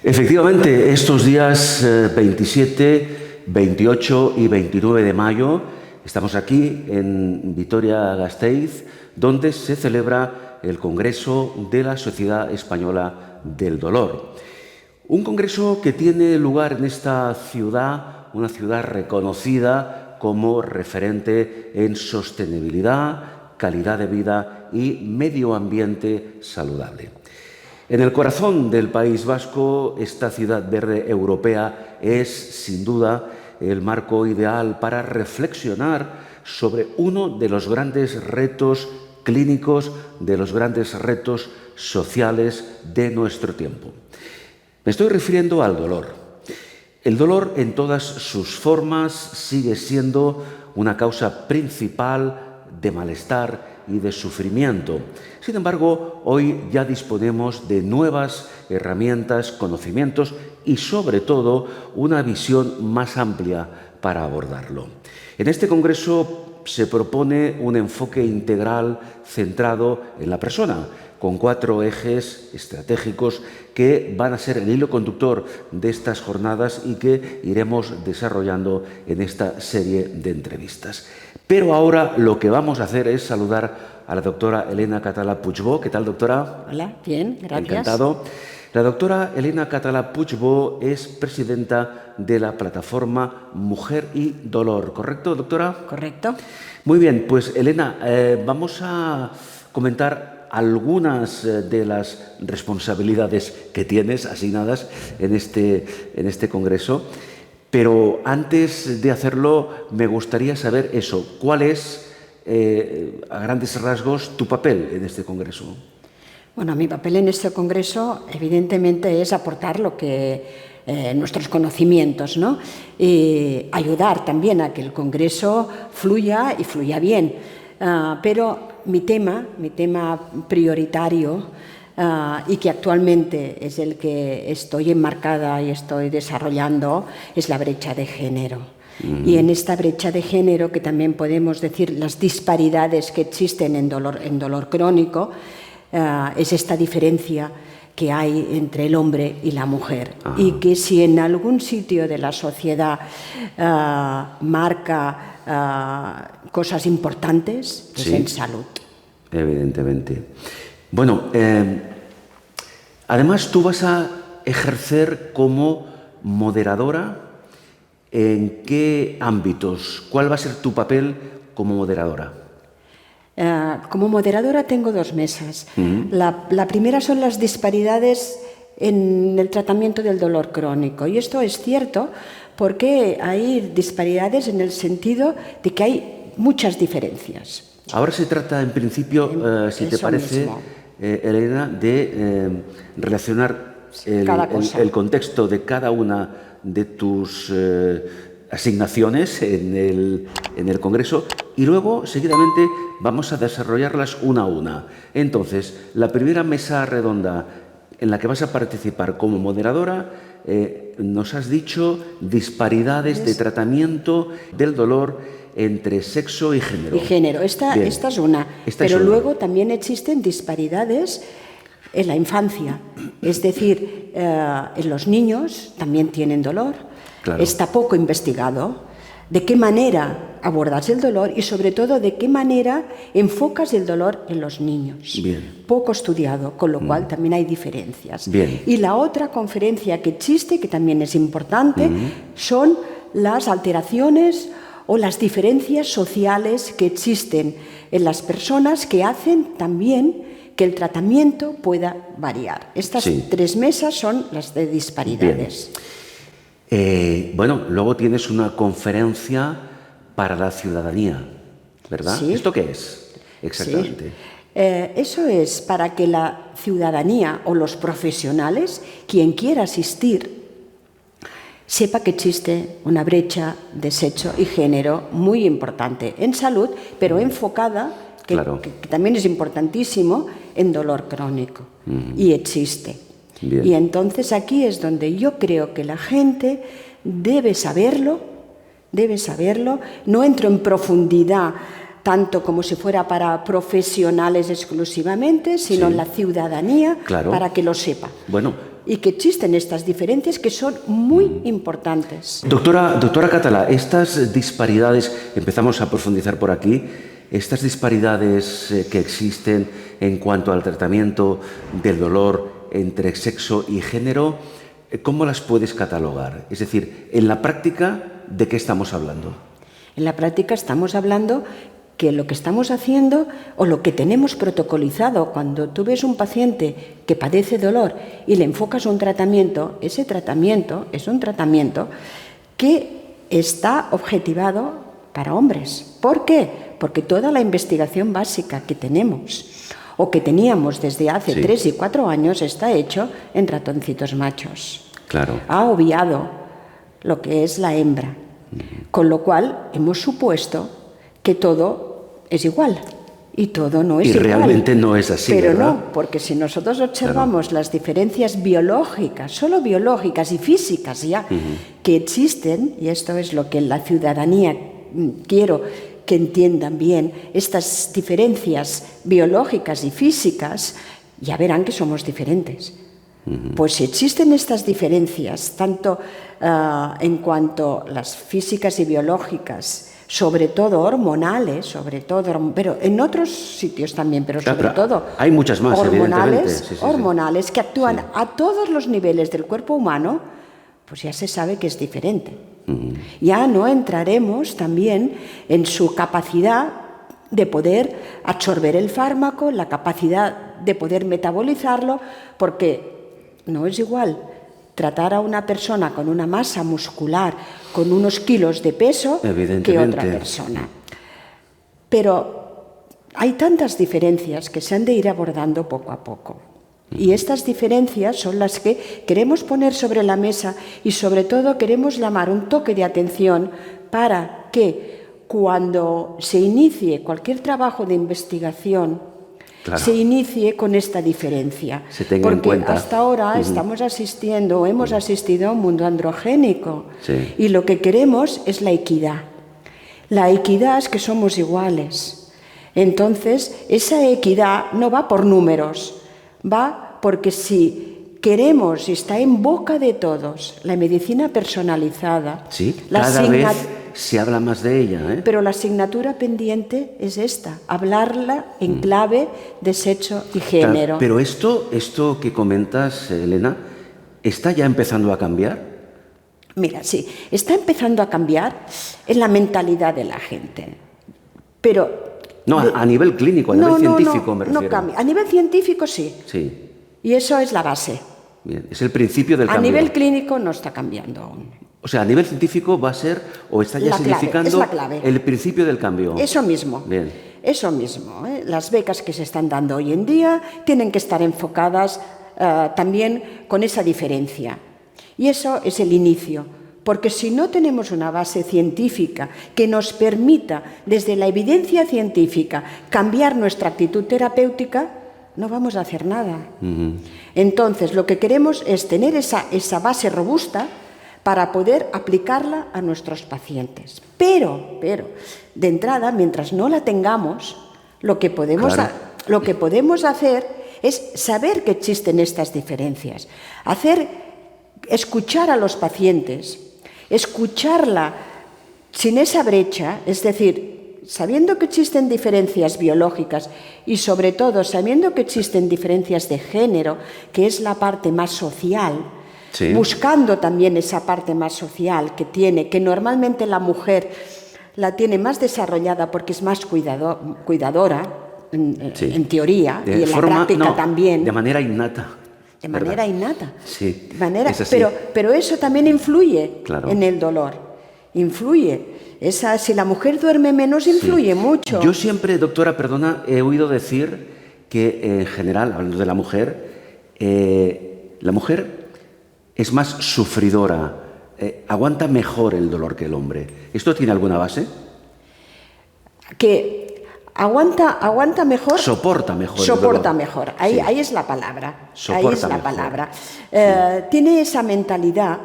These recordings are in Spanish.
Efectivamente, estos días 27, 28 y 29 de mayo estamos aquí en Vitoria-Gasteiz, donde se celebra el Congreso de la Sociedad Española del Dolor. Un congreso que tiene lugar en esta ciudad, una ciudad reconocida como referente en sostenibilidad, calidad de vida y medio ambiente saludable. En el corazón del País Vasco, esta ciudad verde europea es, sin duda, el marco ideal para reflexionar sobre uno de los grandes retos clínicos, de los grandes retos sociales de nuestro tiempo. Me estoy refiriendo al dolor. El dolor en todas sus formas sigue siendo una causa principal de malestar y de sufrimiento. Sin embargo, hoy ya disponemos de nuevas herramientas, conocimientos y, sobre todo, una visión más amplia para abordarlo. En este congreso se propone un enfoque integral centrado en la persona, con 4 ejes estratégicos que van a ser el hilo conductor de estas jornadas y que iremos desarrollando en esta serie de entrevistas. Pero ahora lo que vamos a hacer es saludar a la doctora Elena Català-Puigbó. ¿Qué tal, doctora? Hola, bien, gracias. Encantado. La doctora Elena Català-Puigbó es presidenta de la plataforma Mujer y Dolor, ¿correcto, doctora? Correcto. Muy bien, pues Elena, vamos a comentar algunas de las responsabilidades que tienes asignadas en este congreso, pero antes de hacerlo me gustaría saber eso, ¿cuál es, a grandes rasgos, tu papel en este congreso? Bueno, mi papel en este congreso evidentemente es aportar lo que nuestros conocimientos, ¿no? Y ayudar también a que el congreso fluya y fluya bien. Pero mi tema prioritario y que actualmente es el que estoy enmarcada y estoy desarrollando es la brecha de género. Y en esta brecha de género, que también podemos decir las disparidades que existen en dolor crónico, es esta diferencia que hay entre el hombre y la mujer. Y que si en algún sitio de la sociedad marca cosas importantes, pues sí, en salud. Evidentemente. Bueno, además tú vas a ejercer como moderadora. ¿En qué ámbitos? ¿Cuál va a ser tu papel como moderadora? Como moderadora tengo 2 mesas. La primera son las disparidades en el tratamiento del dolor crónico. Y esto es cierto porque hay disparidades en el sentido de que hay muchas diferencias. Ahora se trata, en principio, si te parece, Elena, de relacionar el contexto de cada una de tus asignaciones en el Congreso y luego, seguidamente, vamos a desarrollarlas una a una. Entonces, la primera mesa redonda en la que vas a participar como moderadora, nos has dicho disparidades de tratamiento del dolor entre sexo y género. Y género, esta es una. Pero luego también existen disparidades en la infancia. Es decir, en los niños también tienen dolor. Claro. Está poco investigado de qué manera abordas el dolor y, sobre todo, de qué manera enfocas el dolor en los niños. Bien. Poco estudiado, con lo cual también hay diferencias. Bien. Y la otra conferencia que existe, que también es importante, son las alteraciones o las diferencias sociales que existen en las personas que hacen también que el tratamiento pueda variar. Estas 3 mesas son las de disparidades. Bueno, luego tienes una conferencia para la ciudadanía, ¿verdad? Sí. ¿Esto qué es exactamente? Sí. Eso es para que la ciudadanía o los profesionales, quien quiera asistir, sepa que existe una brecha de sexo y género muy importante en salud, pero enfocada, que también es importantísimo, en dolor crónico. Y existe. Bien. Y entonces aquí es donde yo creo que la gente debe saberlo. No entro en profundidad tanto como si fuera para profesionales exclusivamente, sino en la ciudadanía, para que lo sepa. Bueno, y que existen estas diferencias que son muy importantes. Doctora Catalá, estas disparidades, empezamos a profundizar por aquí, estas disparidades que existen en cuanto al tratamiento del dolor entre sexo y género, ¿cómo las puedes catalogar? Es decir, en la práctica, ¿de qué estamos hablando? En la práctica estamos hablando que lo que estamos haciendo o lo que tenemos protocolizado cuando tú ves un paciente que padece dolor y le enfocas un tratamiento, ese tratamiento es un tratamiento que está objetivado para hombres. ¿Por qué? Porque toda la investigación básica que tenemos o que teníamos desde hace 3 y 4 años está hecho en ratoncitos machos. Claro. Ha obviado lo que es la hembra, con lo cual hemos supuesto que todo es igual y todo no es igual. Y realmente no es así, pero ¿verdad? no, porque si nosotros observamos las diferencias biológicas, solo biológicas y físicas ya, que existen, y esto es lo que la ciudadanía quiero que entiendan bien, estas diferencias biológicas y físicas, ya verán que somos diferentes. Pues si existen estas diferencias, tanto en cuanto a las físicas y biológicas, sobre todo hormonales, pero en otros sitios también, pero sobre todo hay muchas más, hormonales que actúan a todos los niveles del cuerpo humano, pues ya se sabe que es diferente. Ya no entraremos también en su capacidad de poder absorber el fármaco, la capacidad de poder metabolizarlo, porque no es igual tratar a una persona con una masa muscular, con unos kilos de peso, que otra persona. Pero hay tantas diferencias que se han de ir abordando poco a poco. Y estas diferencias son las que queremos poner sobre la mesa y sobre todo queremos llamar un toque de atención para que cuando se inicie cualquier trabajo de investigación, se inicie con esta diferencia. Se tenga en cuenta. Porque hasta ahora estamos asistiendo, o hemos asistido a un mundo androgénico. Y lo que queremos es la equidad. La equidad es que somos iguales. Entonces, esa equidad no va por números, va porque si queremos y está en boca de todos la medicina personalizada, cada vez se habla más de ella, pero la asignatura pendiente es esta, hablarla en clave de sexo y género. Pero esto que comentas, Elena, ¿está ya empezando a cambiar? Mira, sí, está empezando a cambiar en la mentalidad de la gente, pero... No, a nivel clínico, a nivel científico me refiero. No cambia. A nivel científico sí. Sí. Y eso es la base. Bien, es el principio del cambio. A nivel clínico no está cambiando aún. O sea, a nivel científico va a ser, o está ya significando el principio del cambio. Eso mismo. Bien. Eso mismo. Las becas que se están dando hoy en día tienen que estar enfocadas también con esa diferencia. Y eso es el inicio. Porque si no tenemos una base científica que nos permita, desde la evidencia científica, cambiar nuestra actitud terapéutica, no vamos a hacer nada. Entonces, lo que queremos es tener esa base robusta para poder aplicarla a nuestros pacientes. Pero, de entrada, mientras no la tengamos, lo que podemos hacer es saber que existen estas diferencias, escuchar a los pacientes, escucharla sin esa brecha, es decir, sabiendo que existen diferencias biológicas y sobre todo sabiendo que existen diferencias de género, que es la parte más social, buscando también esa parte más social que normalmente la mujer la tiene más desarrollada porque es más cuidadora, en teoría, y en la práctica también. De manera innata. De manera innata. Sí, es así. Pero eso también influye en el dolor. Influye. Si la mujer duerme menos, influye mucho. Yo siempre, doctora, perdona, he oído decir que en general, hablando de la mujer es más sufridora, aguanta mejor el dolor que el hombre. ¿Esto tiene alguna base? Que aguanta mejor. Soporta mejor. Soporta mejor. Ahí es la palabra. Soporta Tiene esa mentalidad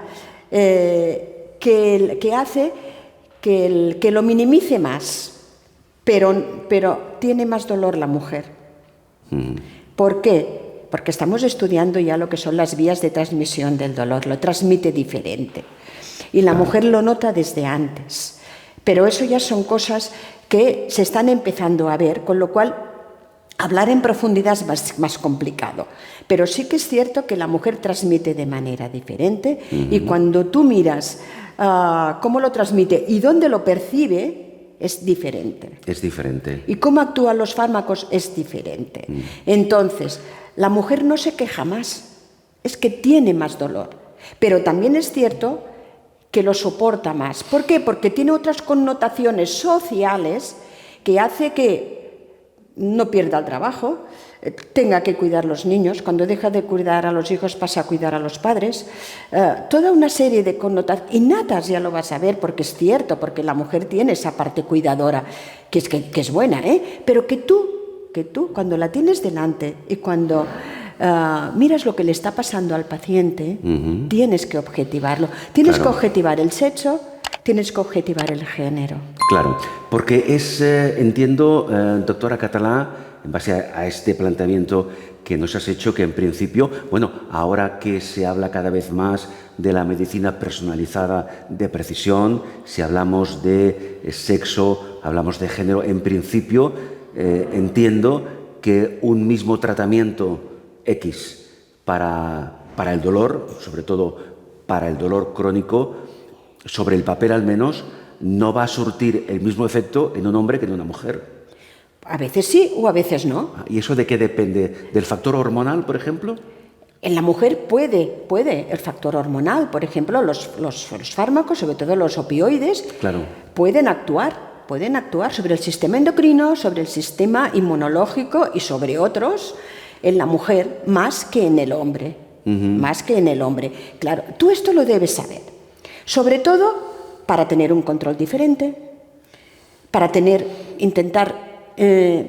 que hace que lo minimice más, pero tiene más dolor la mujer. ¿Por qué? Porque estamos estudiando ya lo que son las vías de transmisión del dolor, lo transmite diferente. Y la mujer lo nota desde antes. Pero eso ya son cosas que se están empezando a ver, con lo cual hablar en profundidad es más complicado. Pero sí que es cierto que la mujer transmite de manera diferente y cuando tú miras cómo lo transmite y dónde lo percibe, es diferente. Es diferente. Y cómo actúan los fármacos es diferente. Entonces, la mujer no se queja más, es que tiene más dolor. Pero también es cierto que lo soporta más. ¿Por qué? Porque tiene otras connotaciones sociales que hace que no pierda el trabajo, tenga que cuidar a los niños, cuando deja de cuidar a los hijos pasa a cuidar a los padres, toda una serie de connotaciones innatas, ya lo vas a ver, porque es cierto, porque la mujer tiene esa parte cuidadora, que es buena, pero que tú, cuando la tienes delante y cuando miras lo que le está pasando al paciente, tienes que objetivarlo, tienes que objetivar el sexo, tienes que objetivar el género. Claro, porque entiendo, doctora Catalá, en base a este planteamiento que nos has hecho, que en principio, bueno, ahora que se habla cada vez más de la medicina personalizada de precisión, si hablamos de sexo, hablamos de género, en principio entiendo que un mismo tratamiento X para el dolor, sobre todo para el dolor crónico, sobre el papel al menos, no va a surtir el mismo efecto en un hombre que en una mujer. A veces sí o a veces no. ¿Y eso de qué depende? ¿Del factor hormonal, por ejemplo? En la mujer puede el factor hormonal, por ejemplo, los fármacos, sobre todo los opioides, claro, pueden actuar sobre el sistema endocrino, sobre el sistema inmunológico y sobre otros en la mujer más que en el hombre. Más que en el hombre. Claro, tú esto lo debes saber. Sobre todo para tener un control diferente, para intentar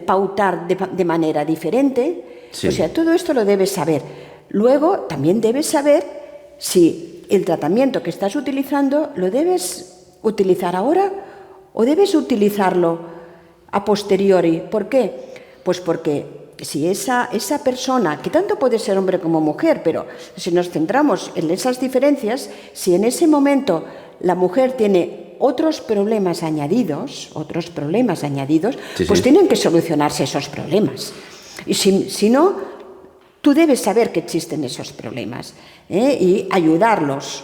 pautar de manera diferente. Sí. O sea, todo esto lo debes saber. Luego, también debes saber si el tratamiento que estás utilizando lo debes utilizar ahora o debes utilizarlo a posteriori. ¿Por qué? Pues porque si esa persona, que tanto puede ser hombre como mujer, pero si nos centramos en esas diferencias, si en ese momento la mujer tiene otros problemas añadidos, sí, pues tienen que solucionarse esos problemas. Y si no, tú debes saber que existen esos problemas y ayudarlos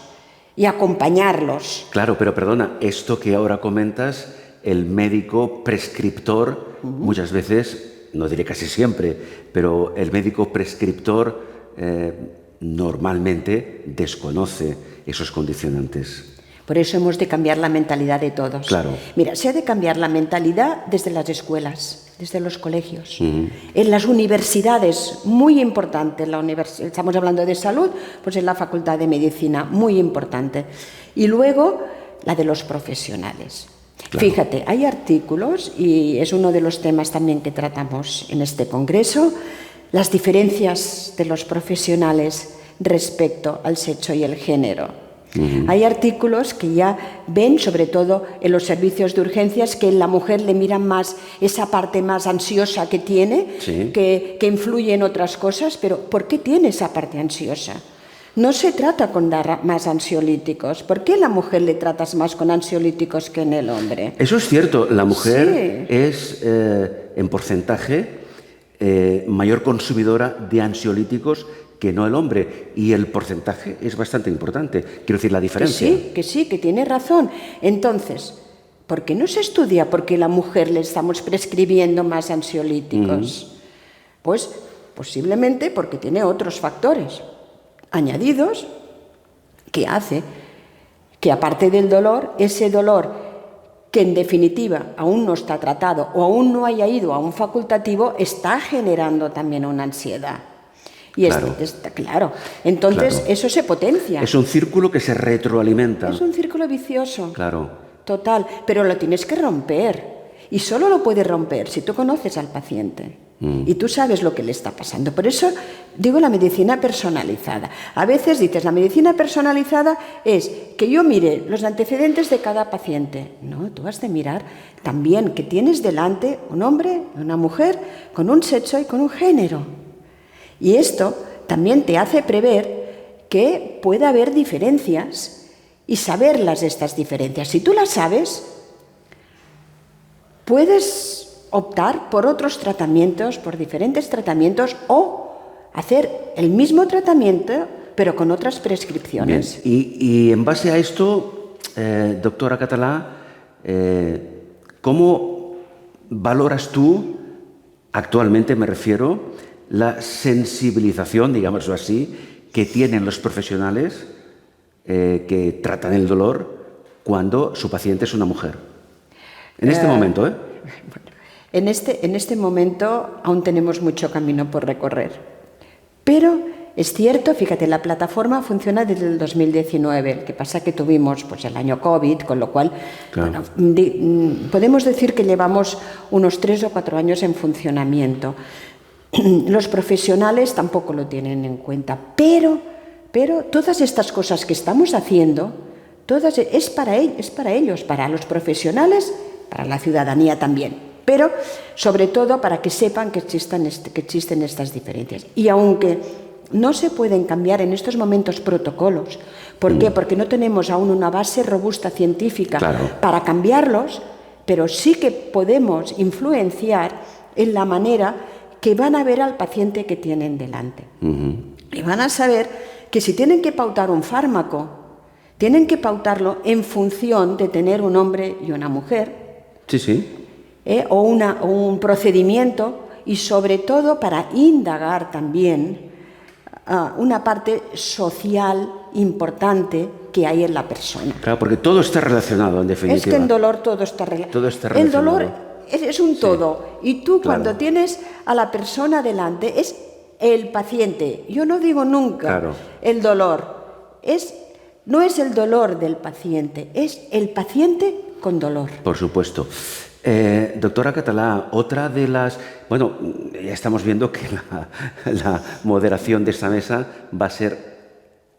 y acompañarlos. Claro, pero perdona, esto que ahora comentas, el médico prescriptor, muchas veces, no diré casi siempre, pero el médico prescriptor normalmente desconoce esos condicionantes. Por eso hemos de cambiar la mentalidad de todos. Claro. Mira, se ha de cambiar la mentalidad desde las escuelas, desde los colegios. En las universidades, muy importante, estamos hablando de salud, pues en la Facultad de Medicina, muy importante. Y luego, la de los profesionales. Claro. Fíjate, hay artículos, y es uno de los temas también que tratamos en este congreso, las diferencias de los profesionales respecto al sexo y el género. Hay artículos que ya ven, sobre todo en los servicios de urgencias, que en la mujer le miran más esa parte más ansiosa que tiene, sí, que influye en otras cosas, pero ¿por qué tiene esa parte ansiosa? No se trata con dar más ansiolíticos. ¿Por qué a la mujer le tratas más con ansiolíticos que en el hombre? Eso es cierto, la mujer sí es en porcentaje mayor consumidora de ansiolíticos que no el hombre, y el porcentaje es bastante importante. Quiero decir, la diferencia. Que tiene razón. Entonces, ¿por qué no se estudia por qué a la mujer le estamos prescribiendo más ansiolíticos? Pues posiblemente porque tiene otros factores añadidos que hace que, aparte del dolor, ese dolor que en definitiva aún no está tratado o aún no haya ido a un facultativo, está generando también una ansiedad. Y claro. Claro. Entonces, claro, eso se potencia. Es un círculo que se retroalimenta. Es un círculo vicioso. Claro. Total. Pero lo tienes que romper. Y solo lo puedes romper si tú conoces al paciente. Y tú sabes lo que le está pasando. Por eso digo la medicina personalizada. A veces dices, la medicina personalizada es que yo mire los antecedentes de cada paciente. No, tú has de mirar también que tienes delante un hombre, una mujer, con un sexo y con un género. Y esto también te hace prever que puede haber diferencias y saberlas, estas diferencias. Si tú las sabes, puedes optar por otros tratamientos, por diferentes tratamientos, o hacer el mismo tratamiento pero con otras prescripciones. Bien. Y en base a esto, doctora Català, ¿cómo valoras tú, actualmente me refiero, la sensibilización, digámoslo así, que tienen los profesionales que tratan el dolor cuando su paciente es una mujer? En este momento, ¿eh? Bueno, en este momento aún tenemos mucho camino por recorrer. Pero es cierto, fíjate, la plataforma funciona desde el 2019, lo que pasa que tuvimos pues, el año COVID, con lo cual claro. Bueno, podemos decir que llevamos unos 3 o 4 años en funcionamiento. Los profesionales tampoco lo tienen en cuenta, pero todas estas cosas que estamos haciendo, todas es para ellos, para los profesionales, para la ciudadanía también, pero sobre todo para que sepan que existen estas diferencias. Y aunque no se pueden cambiar en estos momentos protocolos, ¿por qué? Porque no tenemos aún una base robusta científica para cambiarlos, pero sí que podemos influenciar en la manera que van a ver al paciente que tienen delante. Y van a saber que si tienen que pautar un fármaco, tienen que pautarlo en función de tener un hombre y una mujer. Sí, sí. O un procedimiento, y sobre todo para indagar también una parte social importante que hay en la persona. Claro, porque todo está relacionado, en definitiva. Es que en dolor todo está relacionado. Todo está relacionado. El dolor es un todo. Y tú cuando tienes a la persona delante, es el paciente. Yo no digo nunca el dolor. No es el dolor del paciente, es el paciente con dolor. Por supuesto. Doctora Català, otra de las... Bueno, ya estamos viendo que la moderación de esta mesa va a ser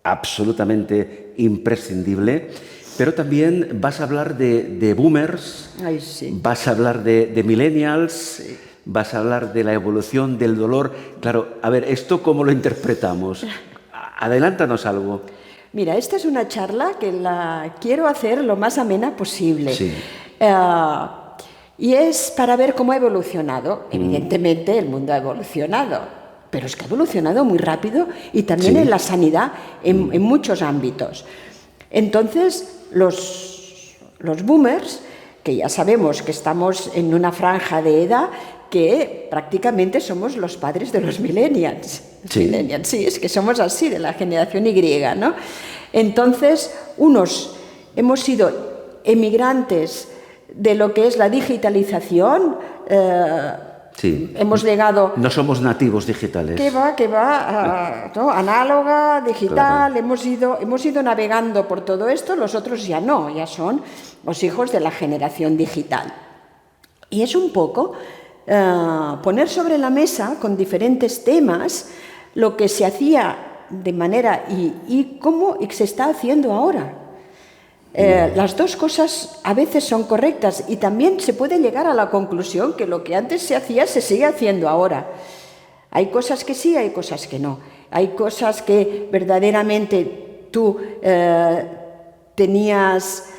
absolutamente imprescindible, pero también vas a hablar de boomers, vas a hablar de millennials, vas a hablar de la evolución del dolor. Claro, a ver, ¿esto cómo lo interpretamos? Adelántanos algo. Mira, esta es una charla que la quiero hacer lo más amena posible. Sí. Y es para ver cómo ha evolucionado. Evidentemente el mundo ha evolucionado, pero es que ha evolucionado muy rápido y también en la sanidad en muchos ámbitos. Entonces, los boomers, que ya sabemos que estamos en una franja de edad que prácticamente somos los padres de los millennials. Sí, es que somos así, de la generación Y, ¿no? Entonces, unos hemos sido emigrantes de lo que es la digitalización. Hemos llegado... No somos nativos digitales. Que va, ¿no? Análoga, digital, hemos ido navegando por todo esto, los otros ya no, ya son los hijos de la generación digital. Y es un poco poner sobre la mesa, con diferentes temas, lo que se hacía de manera y cómo se está haciendo ahora. Las dos cosas a veces son correctas y también se puede llegar a la conclusión que lo que antes se hacía se sigue haciendo ahora. Hay cosas que sí, hay cosas que no. Hay cosas que verdaderamente tú tenías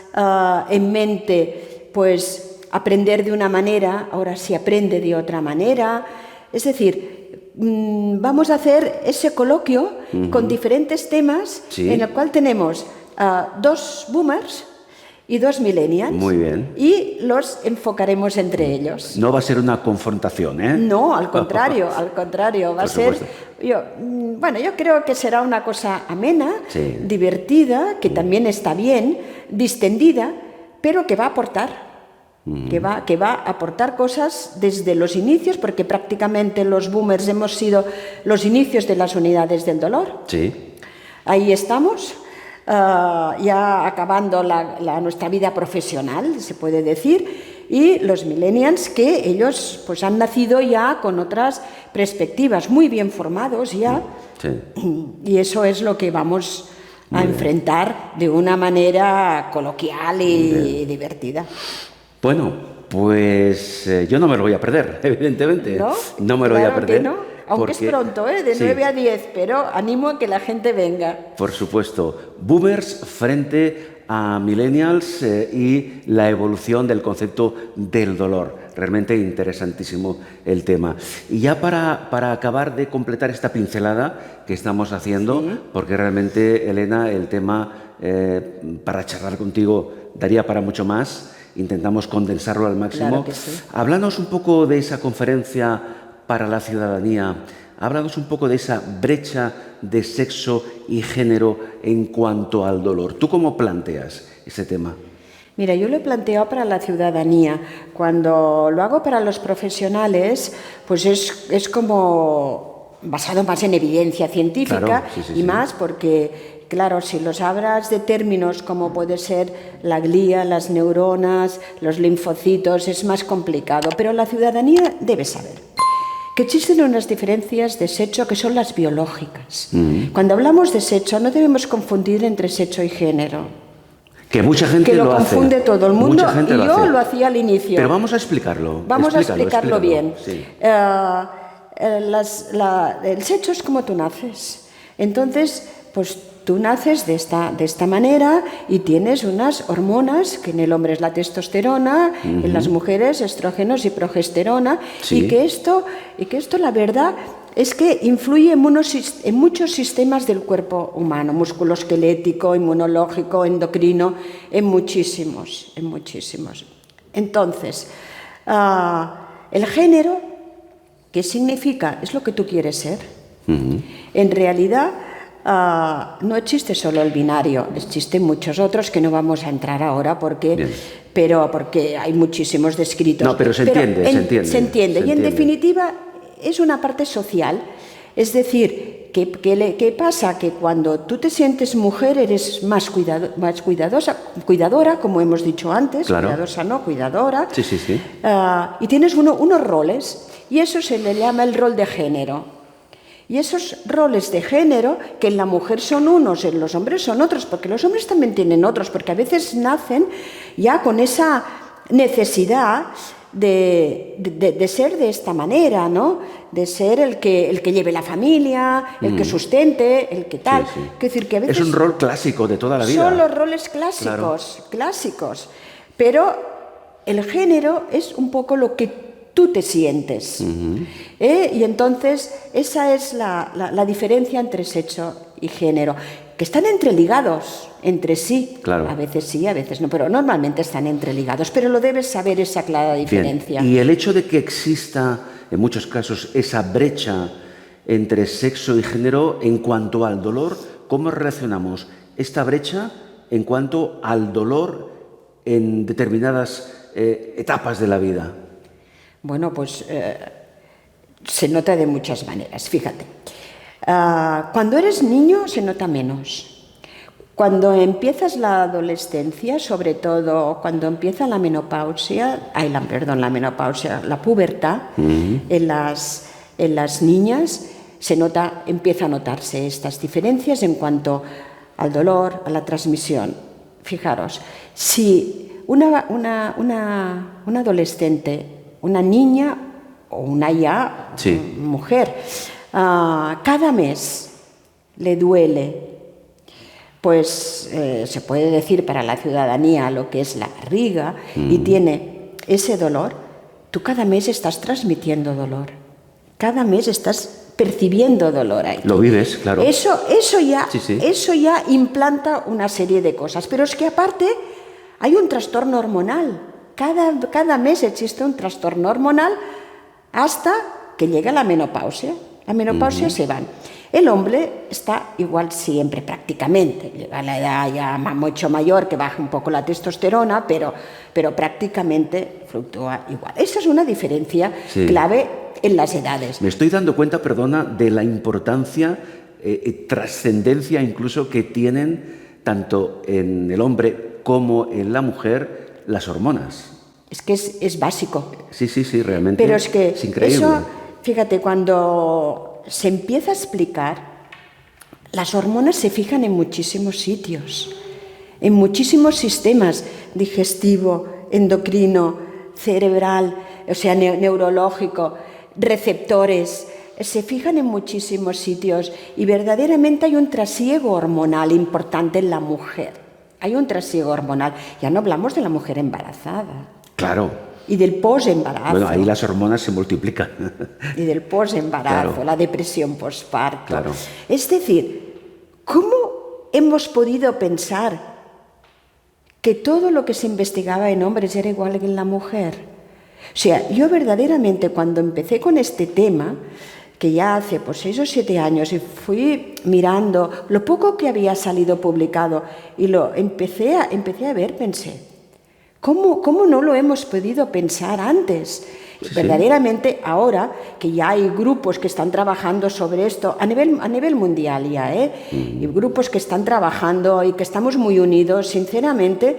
en mente, pues aprender de una manera, ahora se aprende de otra manera. Es decir, vamos a hacer ese coloquio con diferentes temas en el cual tenemos 2 boomers y 2 millennials. Muy bien. Y los enfocaremos entre ellos. No va a ser una confrontación, ¿eh? No, al contrario, va a ser... Yo creo que será una cosa amena, divertida, que también está bien, distendida, pero que va a aportar. Que va a aportar cosas desde los inicios, porque prácticamente los boomers hemos sido los inicios de las unidades del dolor. Sí. Ahí estamos. Ya acabando nuestra vida profesional, se puede decir, y los millennials, que ellos pues han nacido ya con otras perspectivas, muy bien formados ya, y eso es lo que vamos a enfrentar de una manera coloquial y divertida. Bueno, pues yo no me lo voy a perder, evidentemente. No me lo voy a perder. Aunque porque, es pronto, de sí, 9 a 10, pero animo a que la gente venga. por supuesto. Boomers frente a millennials y la evolución del concepto del dolor. Realmente interesantísimo el tema. Y ya para acabar de completar esta pincelada que estamos haciendo, Sí. porque realmente, Elena, el tema para charlar contigo daría para mucho más. Intentamos condensarlo al máximo. Claro que sí. Háblanos un poco de esa conferencia para la ciudadanía. Háblanos un poco de esa brecha de sexo y género en cuanto al dolor. ¿Tú cómo planteas ese tema? Mira, yo lo he planteado para la ciudadanía. Cuando lo hago para los profesionales, pues es como basado más en evidencia científica. Claro, sí, sí, y sí. más porque, claro, si los hablas de términos como puede ser la glía, las neuronas, los linfocitos, es más complicado. Pero la ciudadanía debe saber que existen unas diferencias de sexo que son las biológicas. Cuando hablamos de sexo no debemos confundir entre sexo y género. Que mucha gente Que lo hace. confunde todo el mundo, Mucha gente y yo hace. lo hacía al inicio. Pero vamos a explicarlo. Vamos a explicarlo bien. Sí. El sexo es como tú naces. Entonces, pues tú naces de esta manera y tienes unas hormonas, que en el hombre es la testosterona, en las mujeres estrógenos y progesterona, Sí. y que esto, la verdad, es que influye en muchos sistemas del cuerpo humano, musculoesquelético, inmunológico, endocrino, en muchísimos. Entonces, el género, ¿qué significa? Es lo que tú quieres ser. En realidad, no existe solo el binario, existen muchos otros que no vamos a entrar ahora porque hay muchísimos descritos. No, pero se entiende. Y en definitiva es una parte social. Es decir, ¿qué pasa? Que cuando tú te sientes mujer eres más cuidadora, como hemos dicho antes, claro. Cuidadosa no, cuidadora. Sí. Y tienes unos roles, y eso se le llama el rol de género. Y esos roles de género, que en la mujer son unos, en los hombres son otros, porque los hombres también tienen otros, porque a veces nacen ya con esa necesidad de ser de esta manera, ¿no? De ser el que lleve la familia, el que sustente, el que tal. Sí. Quiero decir que a veces Es un rol clásico de toda la vida. son los roles clásicos. Pero el género es un poco lo que tú te sientes. Y entonces esa es la diferencia entre sexo y género, que están entreligados entre sí. Claro. A veces sí, a veces no, pero normalmente están entreligados. Pero lo debes saber, esa clara diferencia. Bien. Y el hecho de que exista, en muchos casos, esa brecha entre sexo y género en cuanto al dolor, ¿cómo relacionamos esta brecha en cuanto al dolor en determinadas etapas de la vida? Bueno, pues se nota de muchas maneras, fíjate. Cuando eres niño se nota menos. Cuando empiezas la adolescencia, sobre todo cuando empieza la menopausia, la pubertad, en las niñas empieza a notarse estas diferencias en cuanto al dolor, a la transmisión. Fijaros, si una adolescente, una niña o una ya mujer, cada mes le duele, pues se puede decir para la ciudadanía lo que es la barriga, y tiene ese dolor, tú cada mes estás transmitiendo dolor, cada mes estás percibiendo dolor ahí. Lo vives, claro. Eso ya implanta una serie de cosas, pero es que aparte hay un trastorno hormonal. Cada mes existe un trastorno hormonal hasta que llega la menopausia. La menopausia se van. El hombre está igual siempre, prácticamente. Llega a la edad ya mucho mayor, que baja un poco la testosterona, pero prácticamente fluctúa igual. Esa es una diferencia clave en las edades. Me estoy dando cuenta, perdona, de la importancia, trascendencia incluso que tienen tanto en el hombre como en la mujer las hormonas. Es que es básico. Sí, realmente. Pero es que es increíble. Eso, fíjate, cuando se empieza a explicar, las hormonas se fijan en muchísimos sitios, en muchísimos sistemas: digestivo, endocrino, cerebral, o sea, neurológico, receptores, se fijan en muchísimos sitios y verdaderamente hay un trasiego hormonal importante en la mujer. Hay un trasiego hormonal. Ya no hablamos de la mujer embarazada. Claro. Y del posembarazo. Bueno, ahí las hormonas se multiplican. Y del posembarazo, claro. la depresión posparto. Claro. Es decir, ¿cómo hemos podido pensar que todo lo que se investigaba en hombres era igual que en la mujer? O sea, yo verdaderamente cuando empecé con este tema, que ya hace 6 o 7 años, y fui mirando lo poco que había salido publicado y lo empecé a ver, pensé, ¿cómo no lo hemos podido pensar antes? Sí, verdaderamente sí. Ahora que ya hay grupos que están trabajando sobre esto a nivel mundial ya, y grupos que están trabajando y que estamos muy unidos, sinceramente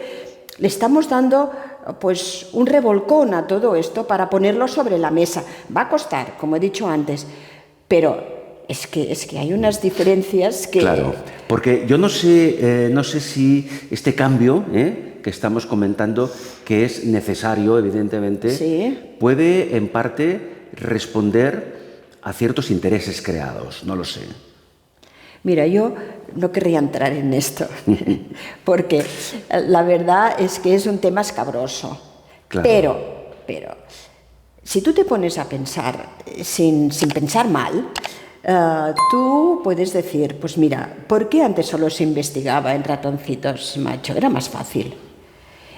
le estamos dando pues un revolcón a todo esto para ponerlo sobre la mesa. Va a costar, como he dicho antes, pero es que hay unas diferencias que... Claro, porque yo no sé si este cambio que estamos comentando, que es necesario, evidentemente, sí, puede en parte responder a ciertos intereses creados, no lo sé. Mira, yo no querría entrar en esto, porque la verdad es que es un tema escabroso. Claro. Pero, si tú te pones a pensar sin pensar mal, tú puedes decir, pues mira, ¿por qué antes solo se investigaba en ratoncitos macho? Era más fácil.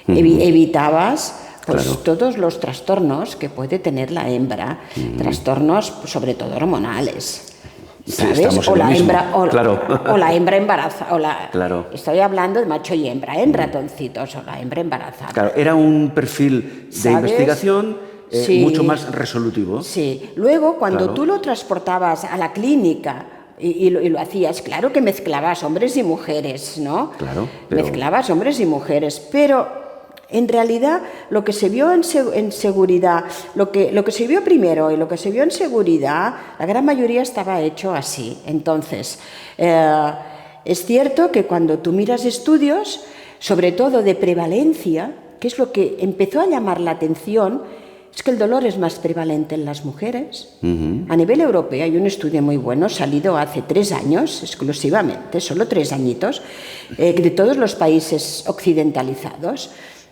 Evitabas pues, claro, todos los trastornos que puede tener la hembra, trastornos sobre todo hormonales, ¿sabes? O la hembra, claro, o la hembra embarazada, claro, estoy hablando de macho y hembra, en ratoncitos, o la hembra embarazada. Claro, era un perfil de investigación sí, mucho más resolutivo. Sí, luego cuando tú lo transportabas a la clínica y lo hacías, claro que mezclabas hombres y mujeres, ¿no? Claro. Mezclabas hombres y mujeres, pero en realidad lo que se vio en seguridad, lo que se vio primero y lo que se vio en seguridad, la gran mayoría estaba hecho así. Entonces, es cierto que cuando tú miras estudios, sobre todo de prevalencia, que es lo que empezó a llamar la atención, es que el dolor es más prevalente en las mujeres. A nivel europeo hay un estudio muy bueno, salido hace 3 años exclusivamente, solo 3 añitos, de todos los países occidentalizados,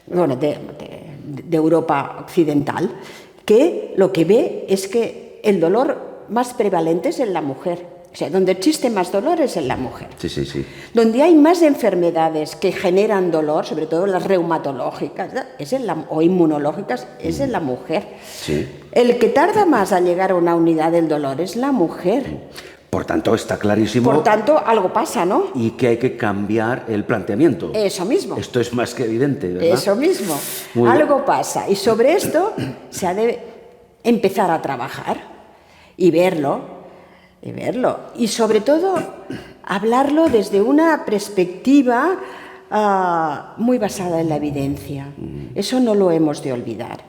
bueno, de Europa occidental, que lo que ve es que el dolor más prevalente es en la mujer. O sea, donde existe más dolor es en la mujer. Sí, sí, sí. Donde hay más enfermedades que generan dolor, sobre todo las reumatológicas o inmunológicas, es en la mujer. Sí. El que tarda más a llegar a una unidad del dolor es la mujer. Por tanto, está clarísimo. Por tanto, algo pasa, ¿no? Y que hay que cambiar el planteamiento. Eso mismo. Esto es más que evidente, ¿verdad? Eso mismo. Algo pasa. Y sobre esto se ha de empezar a trabajar y verlo. Y sobre todo hablarlo desde una perspectiva muy basada en la evidencia. Eso no lo hemos de olvidar,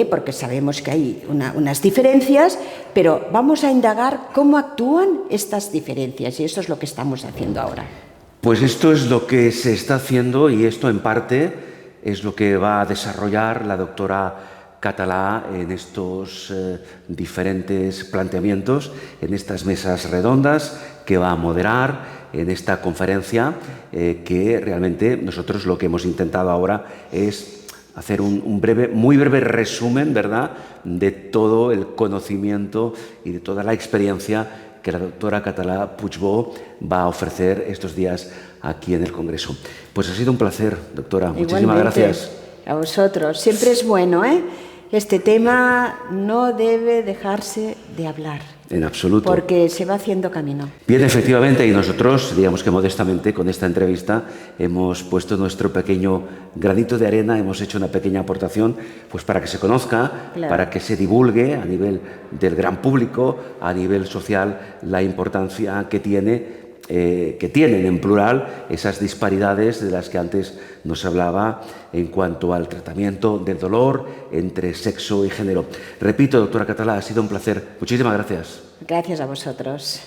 porque sabemos que hay unas diferencias, pero vamos a indagar cómo actúan estas diferencias y eso es lo que estamos haciendo ahora. Pues esto es lo que se está haciendo y esto en parte es lo que va a desarrollar la doctora Català en estos diferentes planteamientos, en estas mesas redondas que va a moderar en esta conferencia, que realmente nosotros lo que hemos intentado ahora es hacer un muy breve resumen, ¿verdad?, de todo el conocimiento y de toda la experiencia que la doctora Català Puigbó va a ofrecer estos días aquí en el Congreso. Pues ha sido un placer, doctora. Muchísimas gracias. A vosotros. Siempre es bueno, Este tema no debe dejarse de hablar. En absoluto. Porque se va haciendo camino. Bien, efectivamente, y nosotros, digamos que modestamente, con esta entrevista, hemos puesto nuestro pequeño granito de arena, hemos hecho una pequeña aportación, pues para que se conozca, claro, para que se divulgue a nivel del gran público, a nivel social, la importancia que tienen en plural esas disparidades de las que antes nos hablaba en cuanto al tratamiento del dolor entre sexo y género. Repito, doctora Català, ha sido un placer. Muchísimas gracias. Gracias a vosotros.